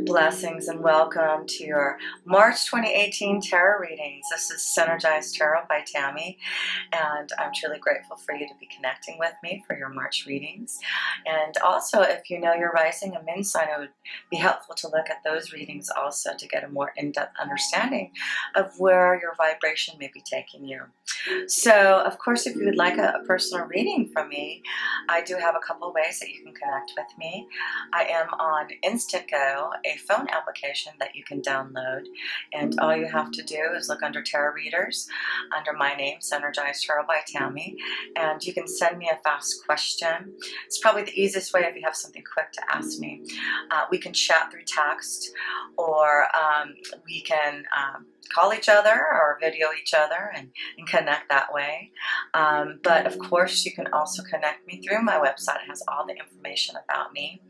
Blessings and welcome to your March 2018 tarot readings. This is Synergized Tarot by Tammy, and I'm truly grateful for you to be connecting with me for your March readings. And also, if you know your rising and moon sign, it would be helpful to look at those readings also to get a more in-depth understanding of where your vibration may be taking you. So, of course, if you would like a personal reading from me, I do have a couple of ways that you can connect with me. I am on Instant Go, a phone application that you can download, and all you have to do is look under Tarot Readers, under my name, Synergized Tarot by Tammy, and you can send me a fast question. It's probably the easiest way if you have something quick to ask me. We can chat through text, or we can call each other or video each other and connect that way. But of course, you can also connect me through my website. It has all the information about me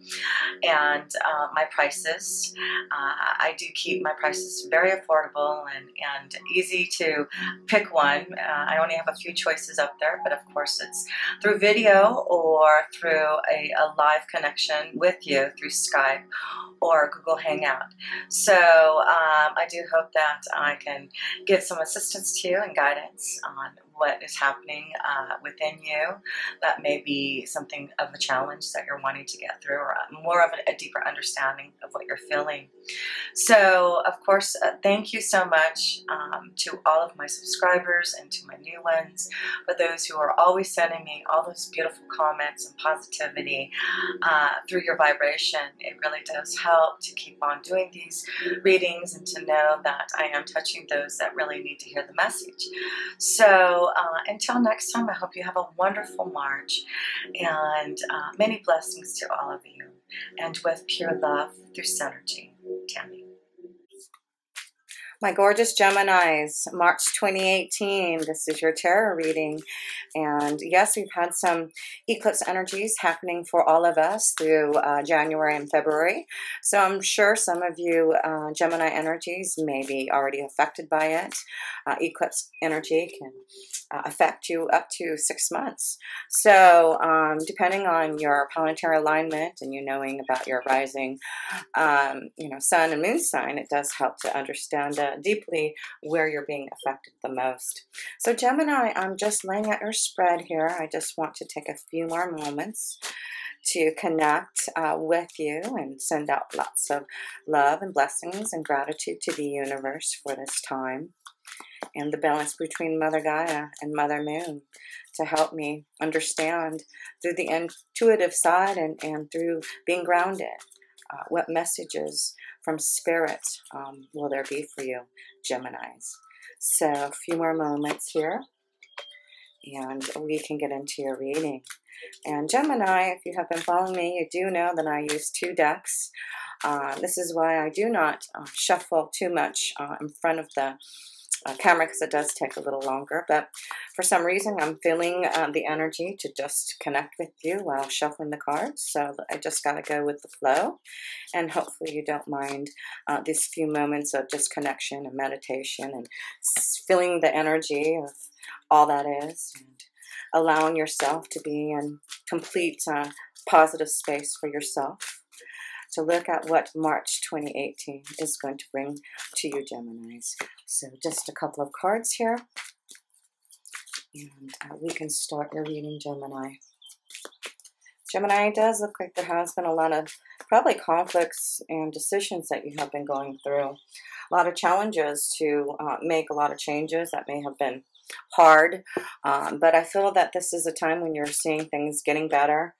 and my prices. I do keep my prices very affordable and easy to pick one. I only have a few choices up there, but of course it's through video or through a live connection with you through Skype or Google Hangout. So I do hope that I can give some assistance to you and guidance on what is happening within you. That may be something of a challenge that you're wanting to get through, or more of a deeper understanding of what you're feeling. So, of course, thank you so much to all of my subscribers and to my new ones, for those who are always sending me all those beautiful comments and positivity through your vibration. It really does help to keep on doing these readings and to know that I am touching those that really need to hear the message. So until next time, I hope you have a wonderful March and many blessings to all of you. And with pure love through Synergy, Tammy. My gorgeous Geminis, March 2018, this is your tarot reading. And yes, we've had some eclipse energies happening for all of us through January and February. So I'm sure some of you Gemini energies may be already affected by it. Eclipse energy can affect you up to 6 months. So depending on your planetary alignment and you knowing about your rising sun and moon sign, it does help to understand deeply where you're being affected the most. So Gemini, I'm just laying out your spread here. I just want to take a few more moments to connect with you and send out lots of love and blessings and gratitude to the universe for this time and the balance between Mother Gaia and Mother Moon to help me understand through the intuitive side and through being grounded what messages from Spirit will there be for you, Geminis. So a few more moments here and we can get into your reading. And Gemini, if you have been following me, you do know that I use 2 decks. This is why I do not shuffle too much in front of the camera, because it does take a little longer, but for some reason I'm feeling the energy to just connect with you while shuffling the cards, so I just got to go with the flow, and hopefully you don't mind these few moments of just connection and meditation and feeling the energy of all that is and allowing yourself to be in complete positive space for yourself to look at what March 2018 is going to bring to you, Geminis. So just a couple of cards here, and we can start your reading, Gemini. Gemini, it does look like there has been a lot of probably conflicts and decisions that you have been going through. A lot of challenges to make a lot of changes that may have been hard, but I feel that this is a time when you're seeing things getting better.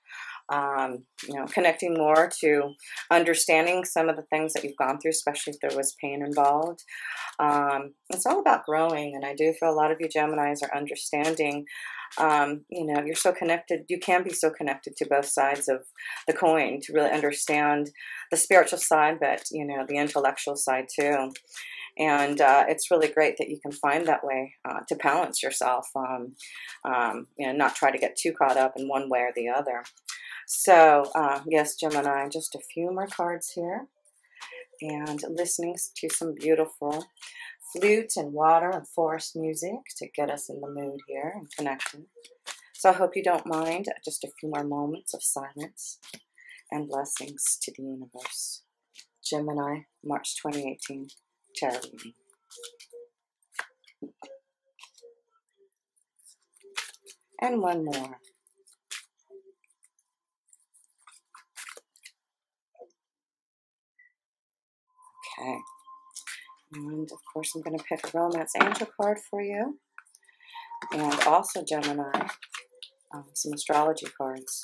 Connecting more to understanding some of the things that you've gone through, especially if there was pain involved. It's all about growing, and I do feel a lot of you Geminis are understanding. You're so connected. You can be so connected to both sides of the coin to really understand the spiritual side, but the intellectual side too. And it's really great that you can find that way to balance yourself. Not try to get too caught up in one way or the other. So, yes, Gemini, just a few more cards here. And listening to some beautiful flute and water and forest music to get us in the mood here and connected. So I hope you don't mind just a few more moments of silence and blessings to the universe. Gemini, March 2018, tarot reading. And one more. Okay. And of course, I'm going to pick a romance angel card for you. And also, Gemini, some astrology cards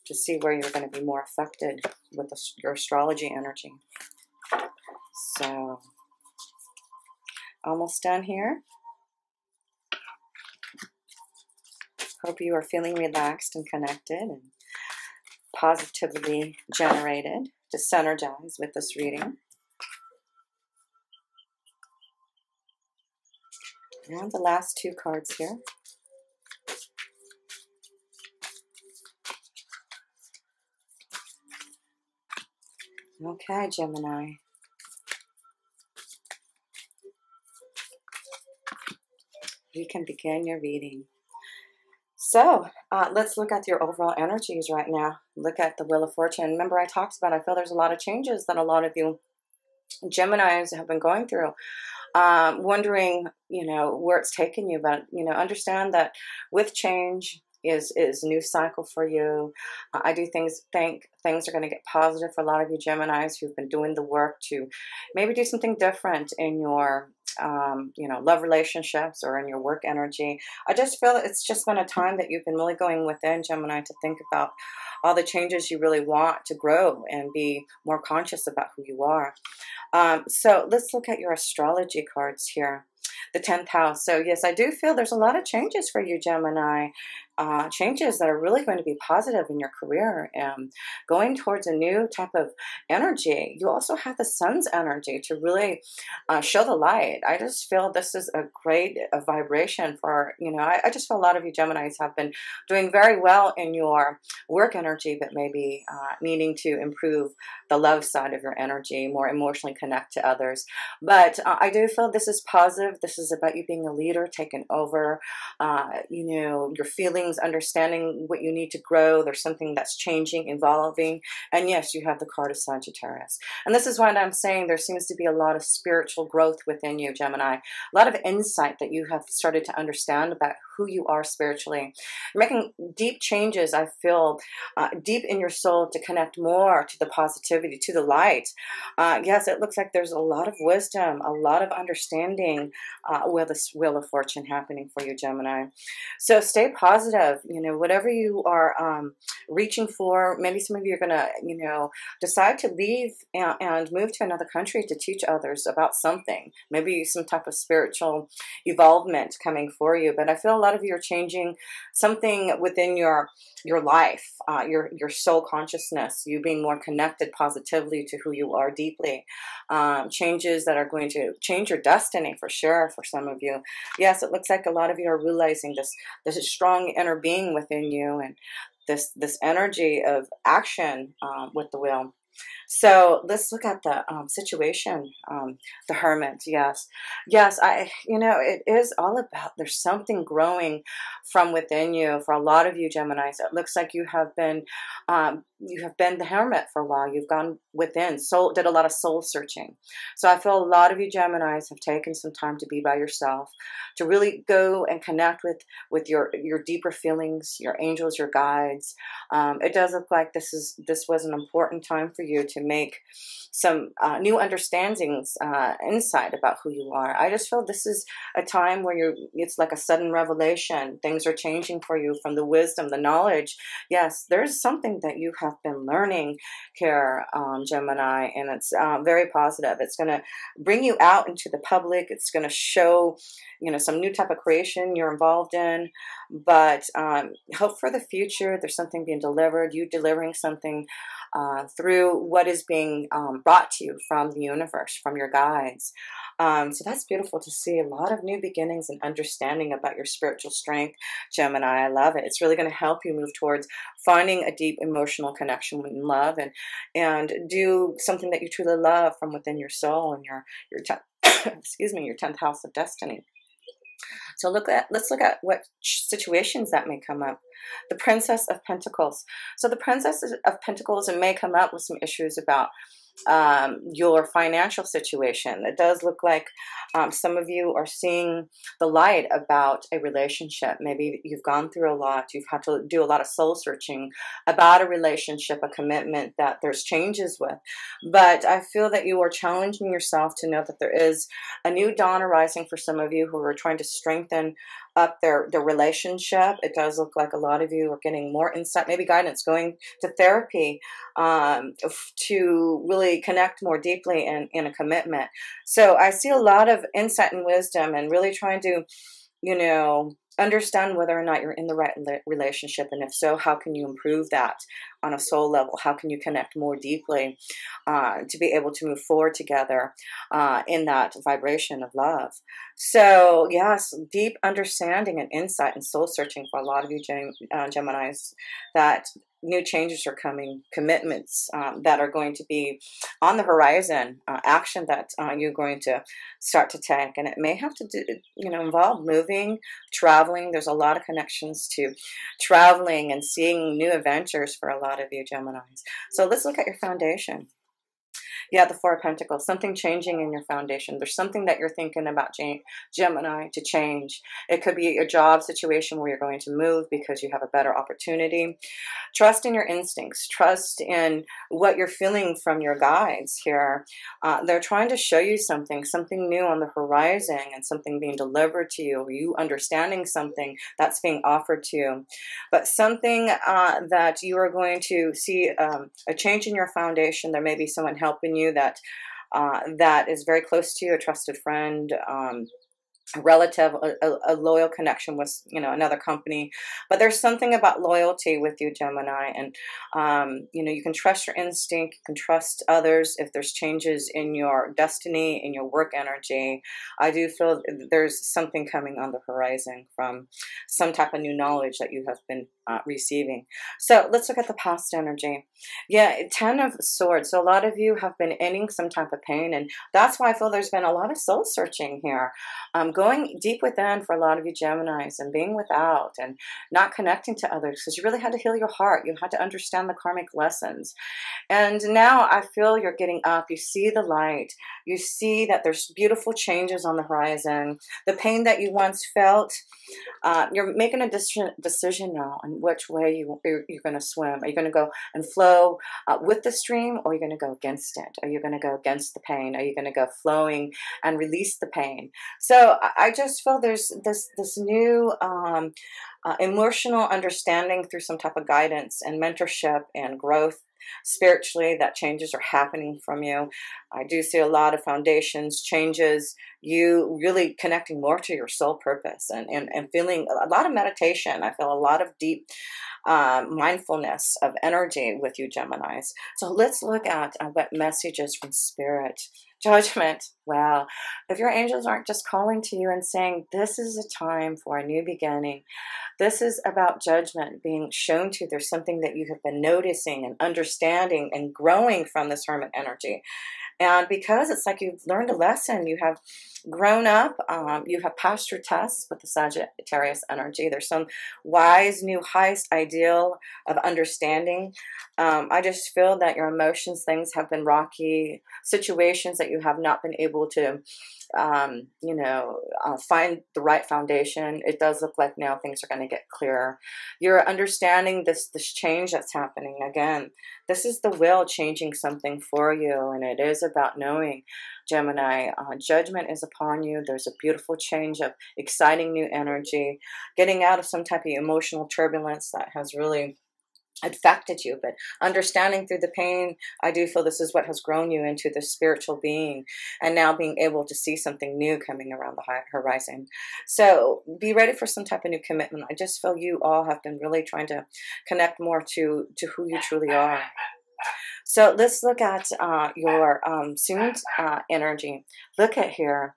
to see where you're going to be more affected with your astrology energy. So, almost done here. Hope you are feeling relaxed and connected and positively generated to synergize with this reading. And the last two cards here. Okay, Gemini. You can begin your reading. So, let's look at your overall energies right now. Look at the Wheel of Fortune. Remember, I talked about, I feel there's a lot of changes that a lot of you Geminis have been going through. Wondering, where it's taken you, but, understand that with change is a new cycle for you. I do think things are going to get positive for a lot of you Geminis who've been doing the work to maybe do something different in your love relationships or in your work energy. I just feel it's just been a time that you've been really going within, Gemini, to think about all the changes you really want to grow and be more conscious about who you are. So let's look at your astrology cards here. The 10th house. So yes, I do feel there's a lot of changes for you, Gemini. Changes that are really going to be positive in your career and going towards a new type of energy. You also have the sun's energy to really show the light. I just feel this is a great vibration for, I just feel a lot of you Geminis have been doing very well in your work energy, but maybe needing to improve the love side of your energy, more emotionally connect to others. But I do feel this is positive. This is about you being a leader, taking over, your feelings, understanding what you need to grow. There's something that's changing, evolving. And yes, you have the card of Sagittarius. And this is why I'm saying there seems to be a lot of spiritual growth within you, Gemini. A lot of insight that you have started to understand about who you are spiritually. You're making deep changes, I feel, deep in your soul to connect more to the positivity, to the light. Yes, it looks like there's a lot of wisdom, a lot of understanding with this Wheel of Fortune happening for you, Gemini. So stay positive, whatever you are reaching for. Maybe some of you are going to, decide to leave and move to another country to teach others about something. Maybe some type of spiritual evolvement coming for you. But I feel a lot of you are changing something within your life, your soul consciousness, you being more connected positively to who you are deeply. Changes that are going to change your destiny for sure for some of you. Yes, it looks like a lot of you are realizing this strong inner being within you and this energy of action with the wheel. So let's look at the situation, the Hermit. Yes, it is all about, there's something growing from within you. For a lot of you Geminis, it looks like you have been the Hermit for a while. You've gone within, did a lot of soul searching. So I feel a lot of you Geminis have taken some time to be by yourself, to really go and connect with your deeper feelings, your angels, your guides. It does look like this was an important time for you to make some new understandings, insight about who you are. I just feel this is a time where it's like a sudden revelation. Things are changing for you from the wisdom, the knowledge. Yes, there's something that you have been learning here, Gemini, and it's very positive. It's going to bring you out into the public. It's going to show, some new type of creation you're involved in. But hope for the future. There's something being delivered. You delivering something through what is being brought to you from the universe, from your guides. So that's beautiful to see. A lot of new beginnings and understanding about your spiritual strength, Gemini. I love it. It's really going to help you move towards finding a deep emotional connection with love and do something that you truly love from within your soul and your excuse me, your 10th house of destiny. So let's look at what situations that may come up. The Princess of Pentacles. So the Princess of Pentacles, it may come up with some issues about your financial situation. It does look like some of you are seeing the light about a relationship. Maybe you've gone through a lot. You've had to do a lot of soul searching about a relationship, a commitment that there's changes with. But I feel that you are challenging yourself to know that there is a new dawn arising for some of you who are trying to strengthen up their relationship. It does look like a lot of you are getting more insight, maybe guidance, going to therapy to really connect more deeply in a commitment. So I see a lot of insight and wisdom and really trying to, you know, understand whether or not you're in the right relationship, and if so, how can you improve that on a soul level? How can you connect more deeply to be able to move forward together in that vibration of love? So yes, deep understanding and insight and soul searching for a lot of you Geminis, that new changes are coming, commitments that are going to be on the horizon, action that you're going to start to take. And it may have to do, you know, involve moving, traveling. There's a lot of connections to traveling and seeing new adventures for a lot of you Geminis. So let's look at your foundation. Yeah, the Four of Pentacles, something changing in your foundation. There's something that you're thinking about, Gemini, to change. It could be a job situation where you're going to move because you have a better opportunity. Trust in your instincts. Trust in what you're feeling from your guides here. They're trying to show you something new on the horizon, and something being delivered to you, or you understanding something that's being offered to you. But something that you are going to see a change in your foundation. There may be someone helping you that that is very close to you, a trusted friend, a relative, a loyal connection with, you know, another company. But there's something about loyalty with you Gemini, and you know, you can trust your instinct, you can trust others. If there's changes in your destiny, in your work energy, I do feel there's something coming on the horizon from some type of new knowledge that you have been receiving. So let's look at the past energy. Yeah, Ten of Swords. So a lot of you have been ending some type of pain, and that's why I feel there's been a lot of soul searching here. Going deep within for a lot of you Geminis, and being without and not connecting to others, because you really had to heal your heart. You had to understand the karmic lessons. And now I feel you're getting up. You see the light. You see that there's beautiful changes on the horizon. The pain that you once felt, you're making a decision now on which way you're going to swim. Are you going to go and flow with the stream, or are you going to go against it? Are you going to go against the pain? Are you going to go flowing and release the pain? So I just feel there's this new emotional understanding through some type of guidance and mentorship and growth spiritually, that changes are happening from you. I do see a lot of foundations, changes, you really connecting more to your soul purpose, and feeling a lot of meditation. I feel a lot of deep mindfulness of energy with you Geminis. So let's look at what messages from Spirit. Judgment. Wow. If your angels aren't just calling to you and saying, this is a time for a new beginning. This is about judgment being shown to you. There's something that you have been noticing and understanding and growing from this Hermit energy. And because it's like you've learned a lesson, you have grown up, you have passed your tests with the Sagittarius energy. There's some wise, new, highest ideal of understanding. I just feel that your emotions, things have been rocky, situations that you have not been able to, you know, find the right foundation. It does look like now things are going to get clearer. You're understanding this change that's happening. Again, this is the will changing something for you, and it is about knowing, Gemini, judgment is upon you. There's a beautiful change of exciting new energy, getting out of some type of emotional turbulence that has really affected you, but understanding through the pain, I do feel this is what has grown you into the spiritual being, and now being able to see something new coming around the horizon. So be ready for some type of new commitment. I just feel you all have been really trying to connect more to who you truly are. So let's look at your soon energy. Look at here.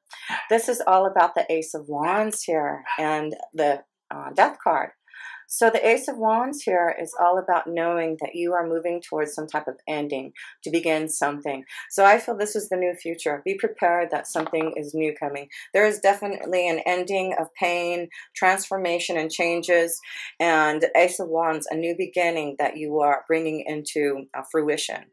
This is all about the Ace of Wands here and the Death card. So the Ace of Wands here is all about knowing that you are moving towards some type of ending to begin something. So I feel this is the new future. Be prepared that something is new coming. There is definitely an ending of pain, transformation, and changes. And Ace of Wands, a new beginning that you are bringing into fruition.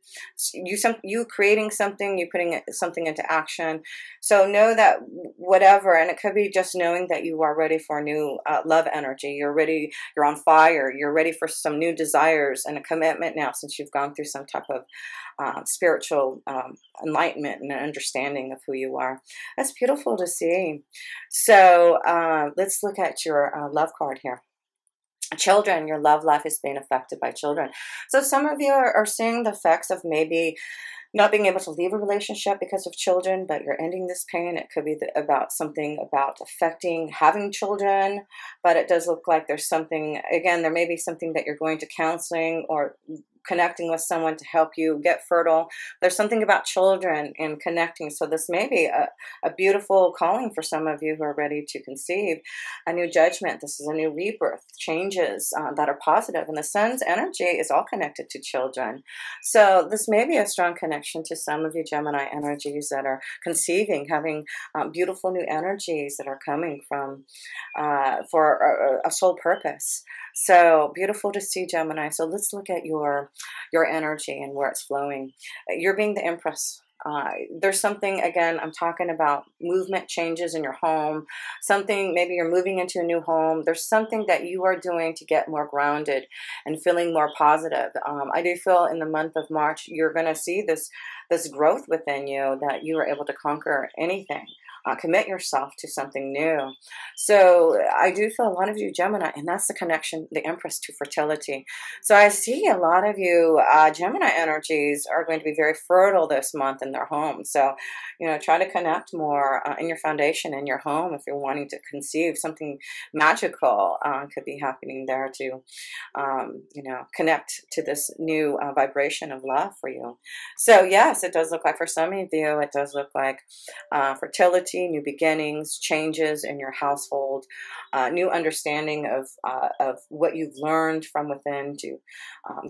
You creating something, you putting something into action. So know that whatever, and it could be just knowing that you are ready for a new love energy. You're ready. You're on fire. You're ready for some new desires and a commitment now, since you've gone through some type of spiritual enlightenment and understanding of who you are. That's beautiful to see. So let's look at your love card here. Children, your love life is being affected by children. So some of you are seeing the effects of maybe not being able to leave a relationship because of children, but you're ending this pain. It could be about something about affecting having children, but it does look like there's something, again, there may be something that you're going to counseling or connecting with someone to help you get fertile. There's something about children and connecting. So this may be a beautiful calling for some of you who are ready to conceive. A new judgment. This is a new rebirth. Changes that are positive. And the sun's energy is all connected to children. So this may be a strong connection to some of you Gemini energies that are conceiving, having beautiful new energies that are coming from for a soul purpose. So beautiful to see, Gemini. So let's look at your energy and where it's flowing. You're being the Empress. There's something, again, I'm talking about movement changes in your home, something, maybe you're moving into a new home. There's something that you are doing to get more grounded and feeling more positive. I do feel in the month of March, you're going to see this growth within you, that you are able to conquer anything. Commit yourself to something new. So I do feel a lot of you Gemini, and that's the connection, the Empress, to fertility. So I see a lot of you Gemini energies are going to be very fertile this month in their home. So, you know, try to connect more in your foundation, in your home, if you're wanting to conceive. Something magical could be happening there to, you know, connect to this new vibration of love for you. So yes, it does look like for some of you, it does look like fertility, new beginnings, changes in your household, new understanding of what you've learned from within to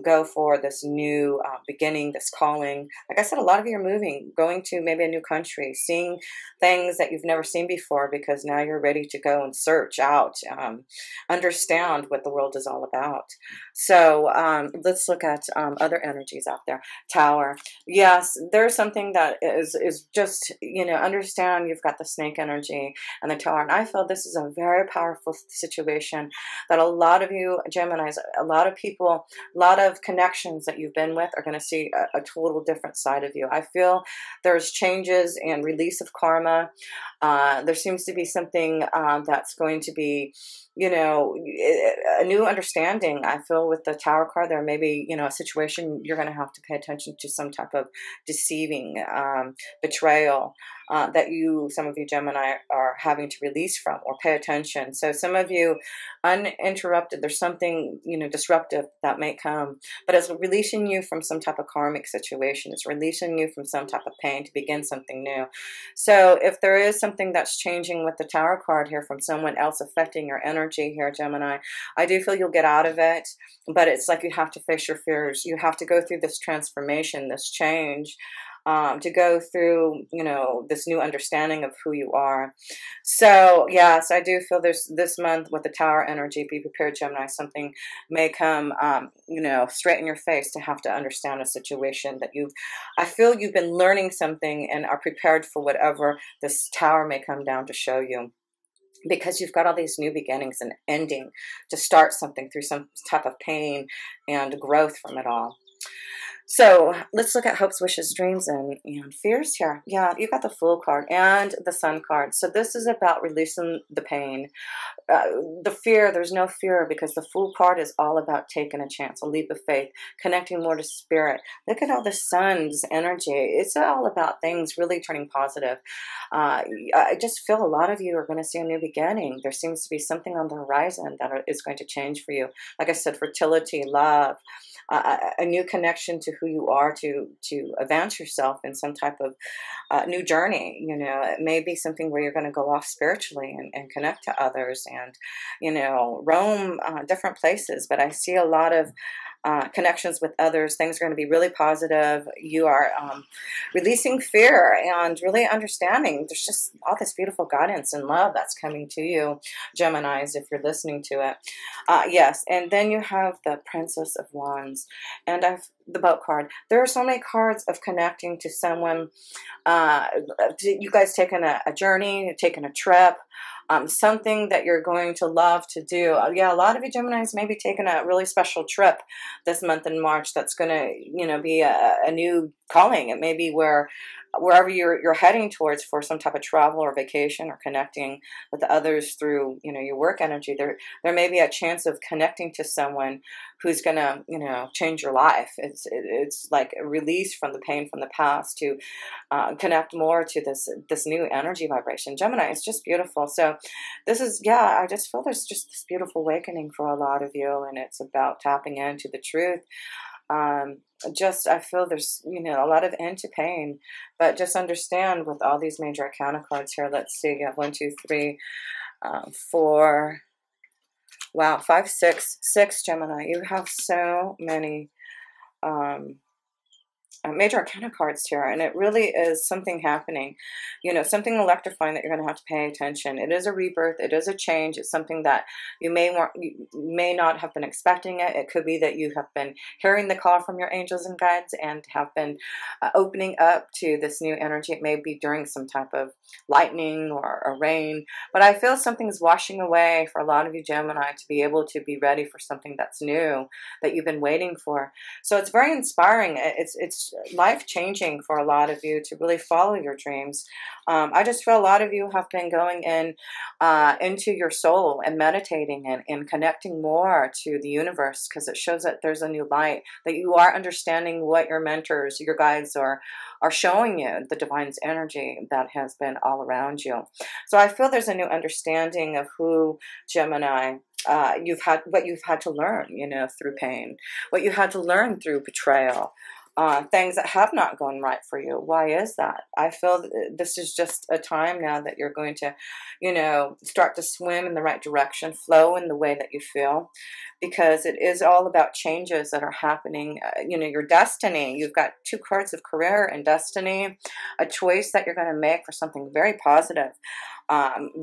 go for this new beginning, this calling. Like I said, a lot of you are moving, going to maybe a new country, seeing things that you've never seen before, because now you're ready to go and search out, understand what the world is all about. So let's look at other energies out there. Tower. Yes, there's something that is just, you know, understand you've got the snake energy and the Tower. And I feel this is a very powerful situation that a lot of you Geminis, a lot of people, a lot of connections that you've been with are going to see a total different side of you. I feel there's changes and release of karma. There seems to be something that's going to be, you know, a new understanding. I feel with the Tower card, there may be, you know, a situation you're going to have to pay attention to, some type of deceiving, betrayal that some of you Gemini are having to release from or pay attention. So some of you uninterrupted, there's something, you know, disruptive that may come, but it's releasing you from some type of karmic situation. It's releasing you from some type of pain to begin something new. So if there is something that's changing with the Tower card here from someone else affecting your energy here, Gemini, I do feel you'll get out of it, but it's like you have to face your fears. You have to go through this transformation, this change, to go through, you know, this new understanding of who you are. So yes, I do feel there's this month with the Tower energy, be prepared, Gemini, something may come, you know, straight in your face to have to understand a situation that I feel you've been learning something and are prepared for whatever this Tower may come down to show you, because you've got all these new beginnings and ending to start something through some type of pain and growth from it all. So let's look at hopes, wishes, dreams, and fears here. Yeah, you got the Fool card and the Sun card. So this is about releasing the pain. The fear, there's no fear, because the Fool card is all about taking a chance, a leap of faith, connecting more to spirit. Look at all the Sun's energy. It's all about things really turning positive. I just feel a lot of you are going to see a new beginning. There seems to be something on the horizon that is going to change for you. Like I said, fertility, love, a new connection to who you are, to advance yourself in some type of new journey. You know, it may be something where you're going to go off spiritually and connect to others and, you know, roam different places. But I see a lot of connections with others. Things are going to be really positive. You are releasing fear and really understanding. There's just all this beautiful guidance and love that's coming to you, Geminis, if you're listening to it. Yes, and then you have the Princess of Wands, and the Boat card. There are so many cards of connecting to someone. You guys taking a journey, taking a trip. Something that you're going to love to do. Yeah, a lot of you Geminis may be taking a really special trip this month in March that's going to, you know, be a new calling. It may be wherever you're heading towards for some type of travel or vacation or connecting with others through, you know, your work energy. There may be a chance of connecting to someone who's going to, you know, change your life. It's like a release from the pain from the past to connect more to this new energy vibration. Gemini, it's just beautiful. So this is, yeah, I just feel there's just this beautiful awakening for a lot of you, and it's about tapping into the truth. I feel there's, you know, a lot of end to pain, but just understand with all these major arcana cards here. Let's see, you have 1, 2, 3, 4, wow, 5, 6 Gemini. You have so many major arcana cards here, and it really is something happening, you know, something electrifying that you're going to have to pay attention. It is a rebirth. It is a change. It's something that you may not have been expecting it. It could be that you have been hearing the call from your angels and guides and have been opening up to this new energy. It may be during some type of lightning or rain, but I feel something's washing away for a lot of you Gemini to be able to be ready for something that's new that you've been waiting for. So it's very inspiring. It's life-changing for a lot of you to really follow your dreams. I just feel a lot of you have been going into your soul and meditating and connecting more to the universe, because it shows that there's a new light, that you are understanding what your mentors, your guides are showing you, the divine's energy that has been all around you. So I feel there's a new understanding of who, Gemini, what you've had to learn, you know, through pain, what you had to learn through betrayal, things that have not gone right for you. Why is that? I feel this is just a time now that you're going to, you know, start to swim in the right direction, flow in the way that you feel, because it is all about changes that are happening. You know, your destiny. You've got 2 cards of career and destiny, a choice that you're going to make for something very positive.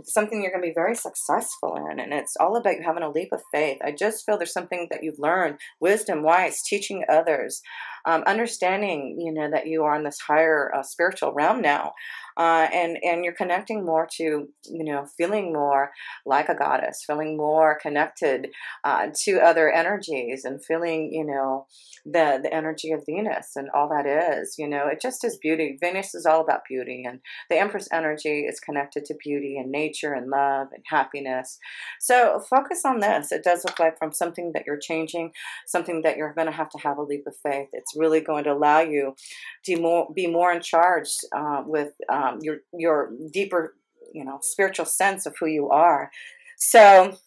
Something you're going to be very successful in, and it's all about you having a leap of faith. I just feel there's something that you've learned, wisdom, wise, teaching others, understanding, you know, that you are in this higher spiritual realm now, and you're connecting more to, you know, feeling more like a goddess, feeling more connected to other energies, and feeling, you know, the energy of Venus and all that is, you know, it just is beauty. Venus is all about beauty, and the Empress energy is connected to beauty and nature and love and happiness. So focus on this. It does look like from something that you're changing, something that you're going to have a leap of faith. It's really going to allow you to be more in charge with your deeper, you know, spiritual sense of who you are. So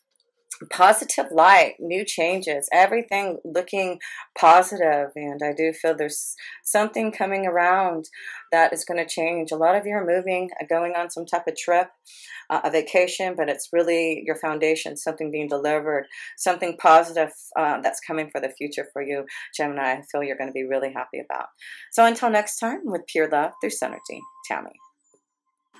positive light, new changes, everything looking positive. And I do feel there's something coming around that is going to change. A lot of you are moving, going on some type of trip, a vacation, but it's really your foundation, something being delivered, something positive that's coming for the future for you, Gemini. I feel you're going to be really happy about. So until next time, with pure love through Synergy, Tammy.